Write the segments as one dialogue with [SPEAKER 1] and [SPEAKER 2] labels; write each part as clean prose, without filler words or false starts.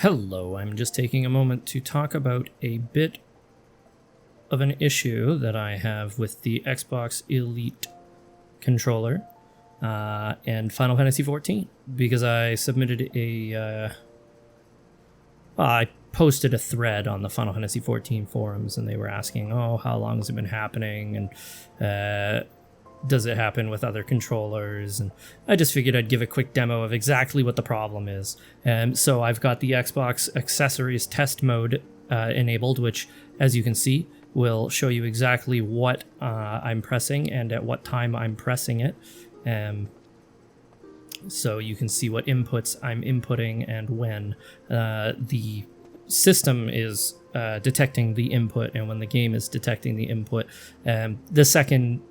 [SPEAKER 1] Hello, I'm just taking a moment to talk about a bit of an issue that I have with the Xbox Elite controller and Final Fantasy XIV, because I submitted I posted a thread on the Final Fantasy XIV forums, and they were asking, oh, how long has it been happening, and does it happen with other controllers? And I just figured I'd give a quick demo of exactly what the problem is. So I've got the Xbox accessories test mode enabled, which, as you can see, will show you exactly what I'm pressing and at what time I'm pressing it. So you can see what inputs I'm inputting and when. The system is detecting the input and when the game is detecting the input. The second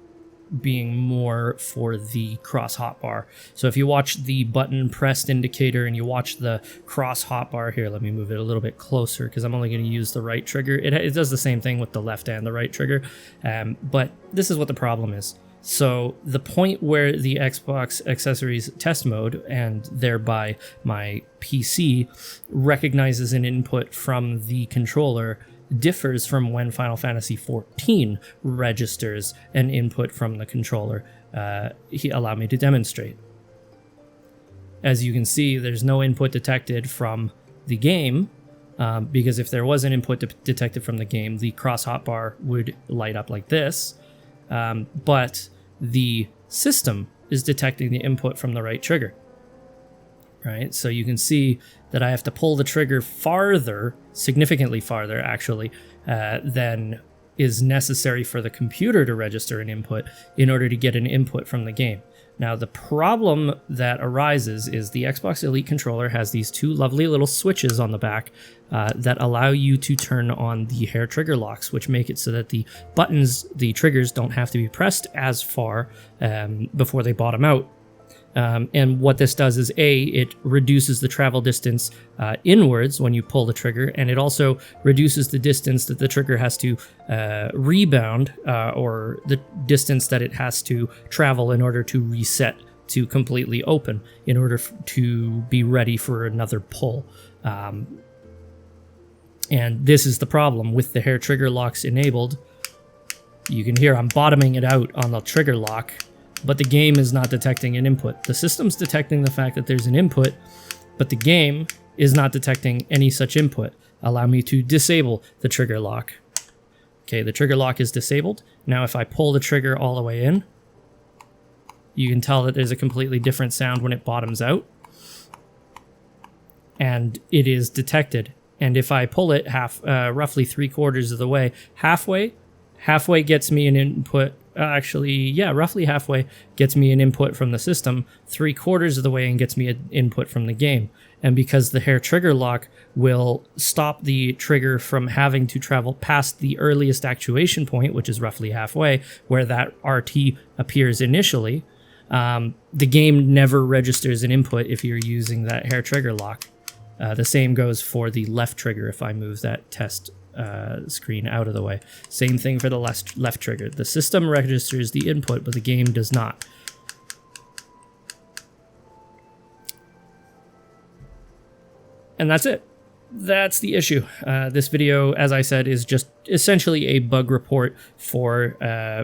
[SPEAKER 1] being more for the cross hotbar. So if you watch the button pressed indicator and you watch the cross hotbar here, let me move it a little bit closer because I'm only going to use the right trigger. It does the same thing with the left and the right trigger, but this is what the problem is. So the point where the Xbox accessories test mode, and thereby my PC, recognizes an input from the controller differs from when Final Fantasy XIV registers an input from the controller. Allow me to demonstrate. As you can see, there's no input detected from the game, because if there was an input detected from the game, the cross hotbar would light up like this. But the system is detecting the input from the right trigger. Right, so you can see that I have to pull the trigger farther, significantly farther actually, than is necessary for the computer to register an input in order to get an input from the game. Now, the problem that arises is the Xbox Elite controller has these two lovely little switches on the back that allow you to turn on the hair trigger locks, which make it so that the buttons, the triggers, don't have to be pressed as far before they bottom out. And what this does is, A, it reduces the travel distance inwards when you pull the trigger, and it also reduces the distance that the trigger has to rebound, or the distance that it has to travel in order to reset to completely open, in order to be ready for another pull. And this is the problem with the hair trigger locks enabled. You can hear I'm bottoming it out on the trigger lock, but the game is not detecting an input. The system's detecting the fact that there's an input, but the game is not detecting any such input. Allow me to disable the trigger lock. Okay, the trigger lock is disabled. Now if I pull the trigger all the way in, you can tell that there's a completely different sound when it bottoms out. And it is detected. And if I pull it roughly 3/4 of the way, halfway gets me an input. Roughly halfway gets me an input from the system, 3/4 of the way and gets me an input from the game. And because the hair trigger lock will stop the trigger from having to travel past the earliest actuation point, which is roughly halfway, where that RT appears initially, the game never registers an input if you're using that hair trigger lock. The same goes for the left trigger if I move that test screen out of the way. Same thing for the left trigger. The system registers the input, but the game does not. And that's it. That's the issue. This video, as I said, is just essentially a bug report for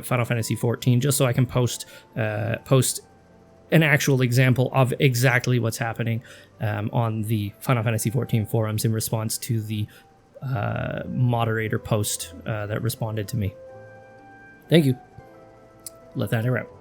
[SPEAKER 1] Final Fantasy XIV, just so I can post an actual example of exactly what's happening on the Final Fantasy XIV forums in response to the moderator post that responded to me. Thank you. Let that air out.